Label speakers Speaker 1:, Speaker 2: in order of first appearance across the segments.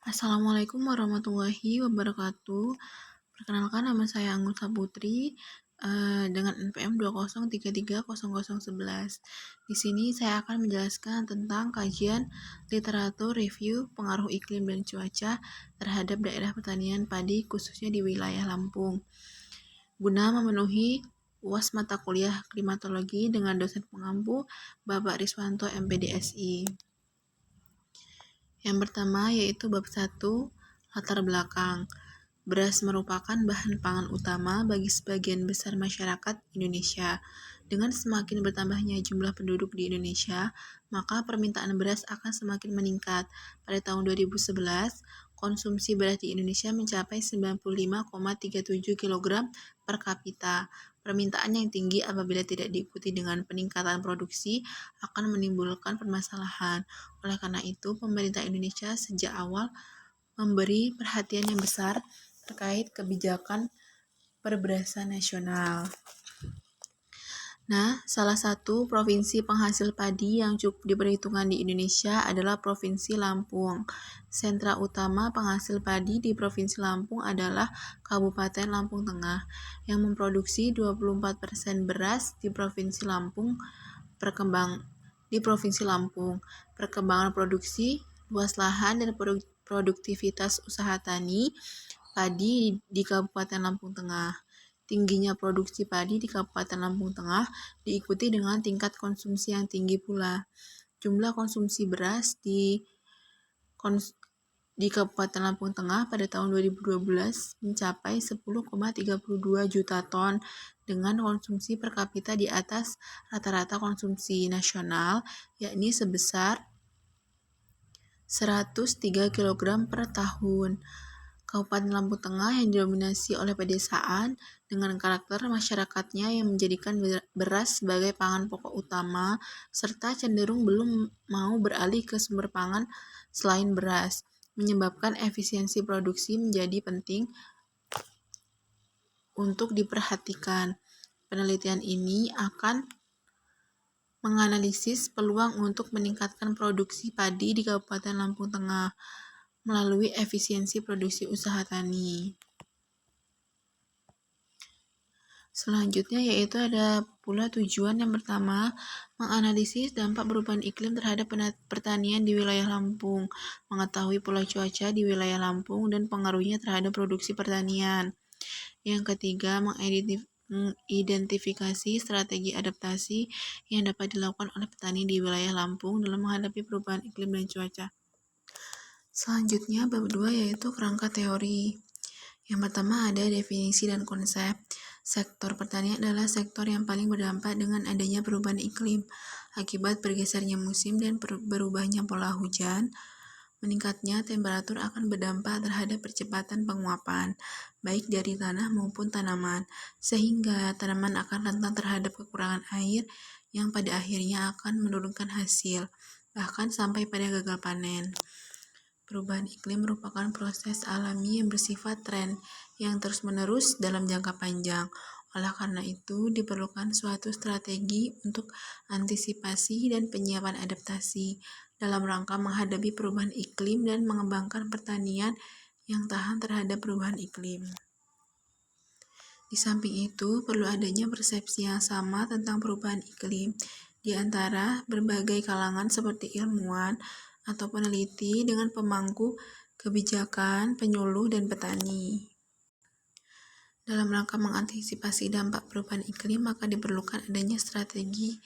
Speaker 1: Assalamualaikum warahmatullahi wabarakatuh. Perkenalkan nama saya Anggota Putri dengan NPM 203300111. Di sini saya akan menjelaskan tentang kajian literatur review pengaruh iklim dan cuaca terhadap daerah pertanian padi khususnya di wilayah Lampung. Guna memenuhi UAS mata kuliah klimatologi dengan dosen pengampu Bapak Riswanto MPDSI. Yang pertama yaitu bab 1, latar belakang. Beras merupakan bahan pangan utama bagi sebagian besar masyarakat Indonesia. Dengan semakin bertambahnya jumlah penduduk di Indonesia, maka permintaan beras akan semakin meningkat. Pada tahun 2011, konsumsi beras di Indonesia mencapai 95,37 kg per kapita. Permintaan yang tinggi apabila tidak diikuti dengan peningkatan produksi akan menimbulkan permasalahan. Oleh karena itu, pemerintah Indonesia sejak awal memberi perhatian yang besar terkait kebijakan perberasan nasional. Nah, salah satu provinsi penghasil padi yang cukup diperhitungkan di Indonesia adalah Provinsi Lampung. Sentra utama penghasil padi di Provinsi Lampung adalah Kabupaten Lampung Tengah, yang memproduksi 24% beras di Provinsi Lampung. Perkembangan produksi, luas lahan, dan produktivitas usaha tani padi di Kabupaten Lampung Tengah. Tingginya produksi padi di Kabupaten Lampung Tengah diikuti dengan tingkat konsumsi yang tinggi pula. Jumlah konsumsi beras di Kabupaten Lampung Tengah pada tahun 2012 mencapai 10,32 juta ton dengan konsumsi per kapita di atas rata-rata konsumsi nasional, yakni sebesar 103 kg per tahun. Kabupaten Lampung Tengah yang didominasi oleh pedesaan dengan karakter masyarakatnya yang menjadikan beras sebagai pangan pokok utama serta cenderung belum mau beralih ke sumber pangan selain beras, menyebabkan efisiensi produksi menjadi penting untuk diperhatikan. Penelitian ini akan menganalisis peluang untuk meningkatkan produksi padi di Kabupaten Lampung Tengah melalui efisiensi produksi usaha tani. Selanjutnya yaitu ada pula tujuan yang pertama, menganalisis dampak perubahan iklim terhadap pertanian di wilayah Lampung, mengetahui pola cuaca di wilayah Lampung dan pengaruhnya terhadap produksi pertanian. Yang ketiga, mengidentifikasi strategi adaptasi yang dapat dilakukan oleh petani di wilayah Lampung dalam menghadapi perubahan iklim dan cuaca. Selanjutnya, bab 2 yaitu kerangka teori. Yang pertama ada definisi dan konsep. Sektor pertanian adalah sektor yang paling berdampak dengan adanya perubahan iklim. Akibat bergesernya musim dan berubahnya pola hujan, meningkatnya temperatur akan berdampak terhadap percepatan penguapan, baik dari tanah maupun tanaman, sehingga tanaman akan rentan terhadap kekurangan air yang pada akhirnya akan menurunkan hasil, bahkan sampai pada gagal panen. Perubahan iklim merupakan proses alami yang bersifat tren yang terus-menerus dalam jangka panjang. Oleh karena itu, diperlukan suatu strategi untuk antisipasi dan penyiapan adaptasi dalam rangka menghadapi perubahan iklim dan mengembangkan pertanian yang tahan terhadap perubahan iklim. Di samping itu, perlu adanya persepsi yang sama tentang perubahan iklim di antara berbagai kalangan seperti ilmuwan atau peneliti dengan pemangku kebijakan, penyuluh, dan petani. Dalam rangka mengantisipasi dampak perubahan iklim, maka diperlukan adanya strategi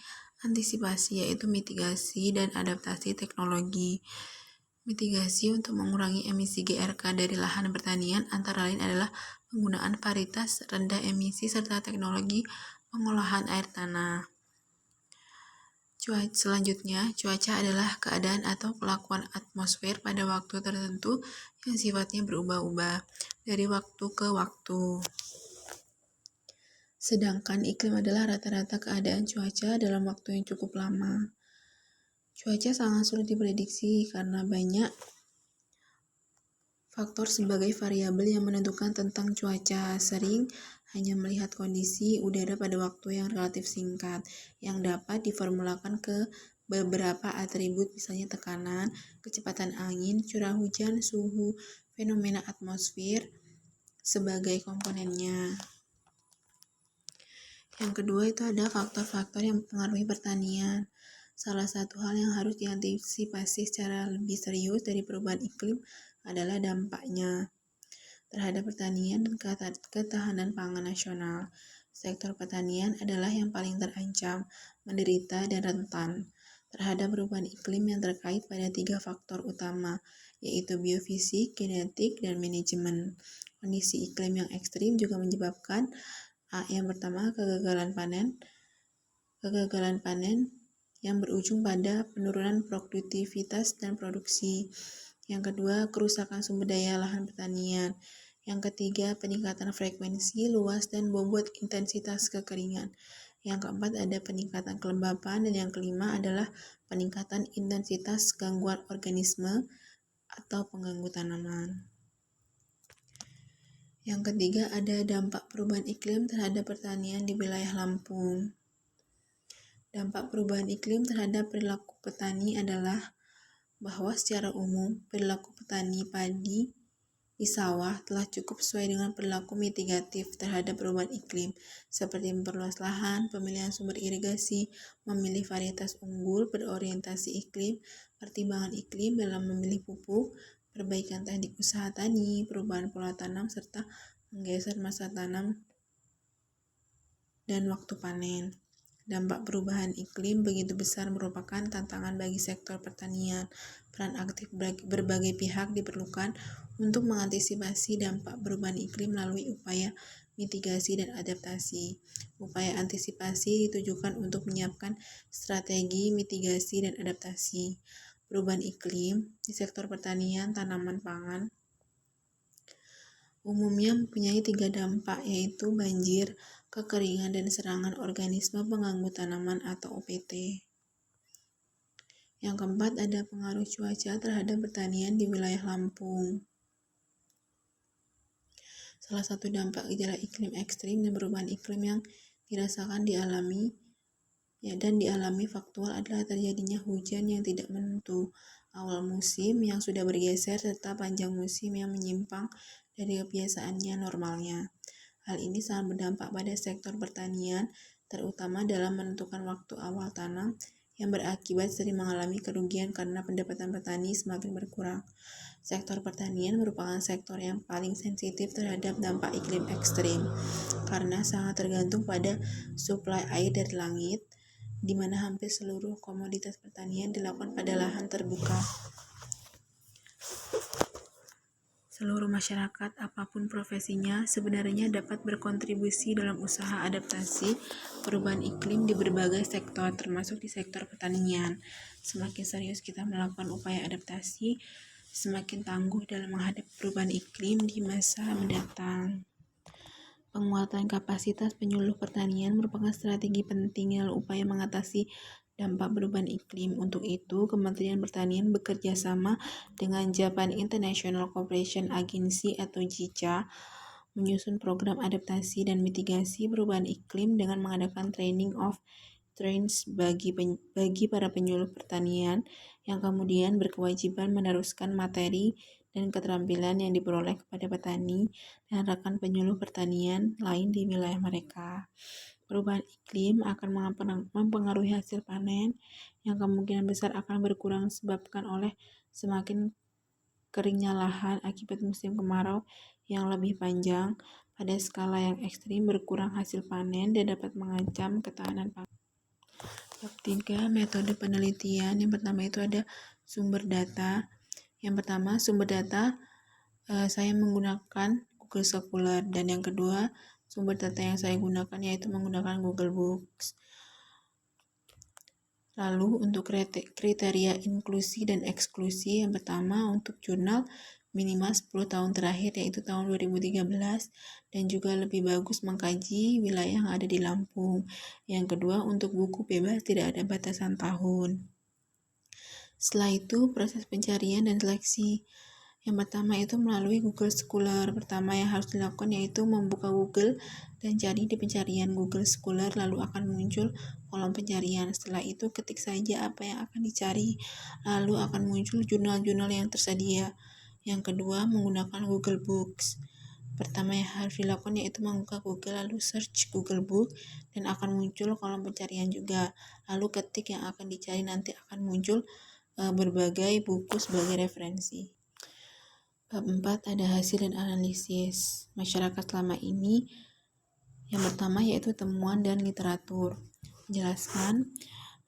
Speaker 1: antisipasi, yaitu mitigasi dan adaptasi teknologi. Mitigasi untuk mengurangi emisi GRK dari lahan pertanian antara lain adalah penggunaan varietas rendah emisi serta teknologi pengolahan air tanah. Selanjutnya, cuaca adalah keadaan atau kelakuan atmosfer pada waktu tertentu yang sifatnya berubah-ubah dari waktu ke waktu. Sedangkan iklim adalah rata-rata keadaan cuaca dalam waktu yang cukup lama. Cuaca sangat sulit diprediksi karena banyak faktor sebagai variabel yang menentukan tentang cuaca. Sering hanya melihat kondisi udara pada waktu yang relatif singkat, yang dapat diformulakan ke beberapa atribut misalnya tekanan, kecepatan angin, curah hujan, suhu, fenomena atmosfer sebagai komponennya. Yang kedua itu ada faktor-faktor yang mempengaruhi pertanian. Salah satu hal yang harus diantisipasi secara lebih serius dari perubahan iklim adalah dampaknya terhadap pertanian dan ketahanan pangan nasional. Sektor pertanian adalah yang paling terancam, menderita, dan rentan terhadap perubahan iklim yang terkait pada 3 faktor utama, yaitu biofisik, genetik, dan manajemen. Kondisi iklim yang ekstrim juga menyebabkan yang pertama kegagalan panen yang berujung pada penurunan produktivitas dan produksi. Yang kedua, kerusakan sumber daya lahan pertanian. Yang ketiga, peningkatan frekuensi, luas, dan bobot intensitas kekeringan. Yang keempat, ada peningkatan kelembapan. Dan yang kelima adalah peningkatan intensitas gangguan organisme atau pengganggu tanaman. Yang ketiga, ada dampak perubahan iklim terhadap pertanian di wilayah Lampung. Dampak perubahan iklim terhadap perilaku petani adalah bahwa secara umum perilaku petani padi di sawah telah cukup sesuai dengan perilaku mitigatif terhadap perubahan iklim, seperti memperluas lahan, pemilihan sumber irigasi, memilih varietas unggul, berorientasi iklim, pertimbangan iklim dalam memilih pupuk, perbaikan teknik usaha tani, perubahan pola tanam, serta menggeser masa tanam dan waktu panen. Dampak perubahan iklim begitu besar merupakan tantangan bagi sektor pertanian. Peran aktif berbagai pihak diperlukan untuk mengantisipasi dampak perubahan iklim melalui upaya mitigasi dan adaptasi. Upaya antisipasi ditujukan untuk menyiapkan strategi mitigasi dan adaptasi perubahan iklim di sektor pertanian tanaman pangan. Umumnya mempunyai 3 dampak, yaitu banjir, kekeringan, dan serangan organisme pengganggu tanaman atau OPT. Yang keempat, ada pengaruh cuaca terhadap pertanian di wilayah Lampung. Salah satu dampak gejala iklim ekstrim dan perubahan iklim yang dirasakan dialami faktual adalah terjadinya hujan yang tidak menentu, awal musim yang sudah bergeser, serta panjang musim yang menyimpang dari kebiasaannya normalnya. Hal ini sangat berdampak pada sektor pertanian, terutama dalam menentukan waktu awal tanam yang berakibat sering mengalami kerugian karena pendapatan petani semakin berkurang. Sektor pertanian merupakan sektor yang paling sensitif terhadap dampak iklim ekstrim karena sangat tergantung pada suplai air dari langit, di mana hampir seluruh komoditas pertanian dilakukan pada lahan terbuka. Seluruh masyarakat, apapun profesinya, sebenarnya dapat berkontribusi dalam usaha adaptasi perubahan iklim di berbagai sektor, termasuk di sektor pertanian. Semakin serius kita melakukan upaya adaptasi, semakin tangguh dalam menghadapi perubahan iklim di masa mendatang. Penguatan kapasitas penyuluh pertanian merupakan strategi penting dalam upaya mengatasi dampak perubahan iklim. Untuk itu, Kementerian Pertanian bekerja sama dengan Japan International Cooperation Agency atau JICA menyusun program adaptasi dan mitigasi perubahan iklim dengan mengadakan training of trains bagi para penyuluh pertanian yang kemudian berkewajiban meneruskan materi dan keterampilan yang diperoleh kepada petani dan rekan penyuluh pertanian lain di wilayah mereka. Perubahan iklim akan mempengaruhi hasil panen yang kemungkinan besar akan berkurang disebabkan oleh semakin keringnya lahan akibat musim kemarau yang lebih panjang. Pada skala yang ekstrim, berkurang hasil panen dan dapat mengancam ketahanan pangan. Bab 3, metode penelitian. Yang pertama itu ada sumber data. Yang pertama, sumber data saya menggunakan Google Scholar, dan yang kedua, sumber data yang saya gunakan yaitu menggunakan Google Books. Lalu untuk kriteria inklusi dan eksklusi, yang pertama untuk jurnal minimal 10 tahun terakhir yaitu tahun 2013 dan juga lebih bagus mengkaji wilayah yang ada di Lampung. Yang kedua untuk buku bebas tidak ada batasan tahun. Setelah itu proses pencarian dan seleksi. Yang pertama itu melalui Google Scholar. Pertama yang harus dilakukan yaitu membuka Google dan cari di pencarian Google Scholar, lalu akan muncul kolom pencarian. Setelah itu ketik saja apa yang akan dicari, lalu akan muncul jurnal-jurnal yang tersedia. Yang kedua, menggunakan Google Books. Pertama yang harus dilakukan yaitu membuka Google, lalu search Google Book, dan akan muncul kolom pencarian juga. Lalu ketik yang akan dicari, nanti akan muncul berbagai buku sebagai referensi. Bab 4 ada hasil dan analisis masyarakat selama ini. Yang pertama yaitu temuan dan literatur. Menjelaskan,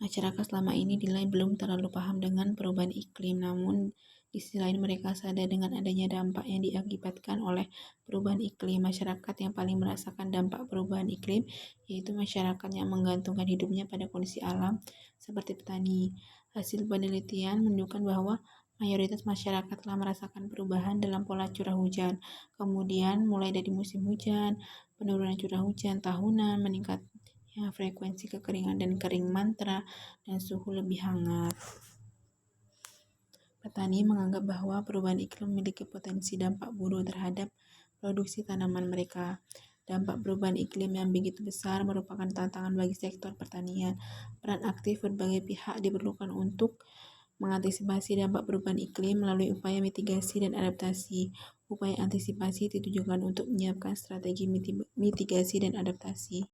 Speaker 1: masyarakat selama ini dinilai belum terlalu paham dengan perubahan iklim, namun di sisi lain mereka sadar dengan adanya dampak yang diakibatkan oleh perubahan iklim. Masyarakat yang paling merasakan dampak perubahan iklim yaitu masyarakat yang menggantungkan hidupnya pada kondisi alam seperti petani. Hasil penelitian menunjukkan bahwa mayoritas masyarakat telah merasakan perubahan dalam pola curah hujan, kemudian mulai dari musim hujan, penurunan curah hujan tahunan, meningkatnya frekuensi kekeringan dan kering mantra, dan suhu lebih hangat. Petani menganggap bahwa perubahan iklim memiliki potensi dampak buruk terhadap produksi tanaman mereka. Dampak perubahan iklim yang begitu besar merupakan tantangan bagi sektor pertanian. Peran aktif berbagai pihak diperlukan untuk mengantisipasi dampak perubahan iklim melalui upaya mitigasi dan adaptasi. Upaya antisipasi ditujukan untuk menyiapkan strategi mitigasi dan adaptasi.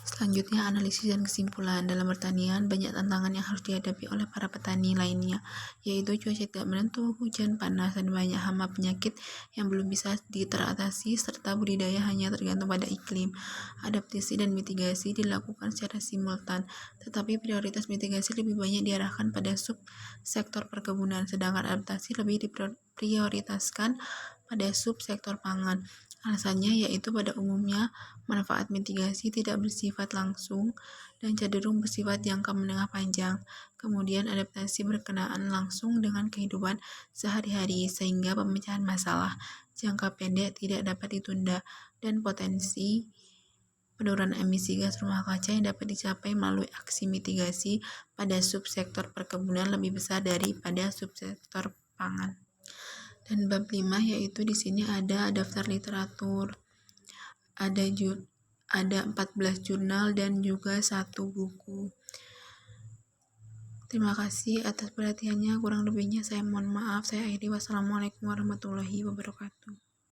Speaker 1: Selanjutnya, analisis dan kesimpulan. Dalam pertanian, banyak tantangan yang harus dihadapi oleh para petani lainnya, yaitu cuaca tidak menentu, hujan panas, dan banyak hama penyakit yang belum bisa teratasi, serta budidaya hanya tergantung pada iklim. Adaptasi dan mitigasi dilakukan secara simultan, tetapi prioritas mitigasi lebih banyak diarahkan pada subsektor perkebunan, sedangkan adaptasi lebih diprioritaskan pada subsektor pangan. Alasannya yaitu pada umumnya manfaat mitigasi tidak bersifat langsung dan cenderung bersifat jangka menengah panjang. Kemudian adaptasi berkenaan langsung dengan kehidupan sehari-hari sehingga pemecahan masalah jangka pendek tidak dapat ditunda, dan potensi penurunan emisi gas rumah kaca yang dapat dicapai melalui aksi mitigasi pada subsektor perkebunan lebih besar daripada subsektor pangan. Dan bab 5 yaitu di sini ada daftar literatur. Ada 14 jurnal dan juga 1 buku. Terima kasih atas perhatiannya. Kurang lebihnya saya mohon maaf. Saya akhiri. Wassalamualaikum warahmatullahi wabarakatuh.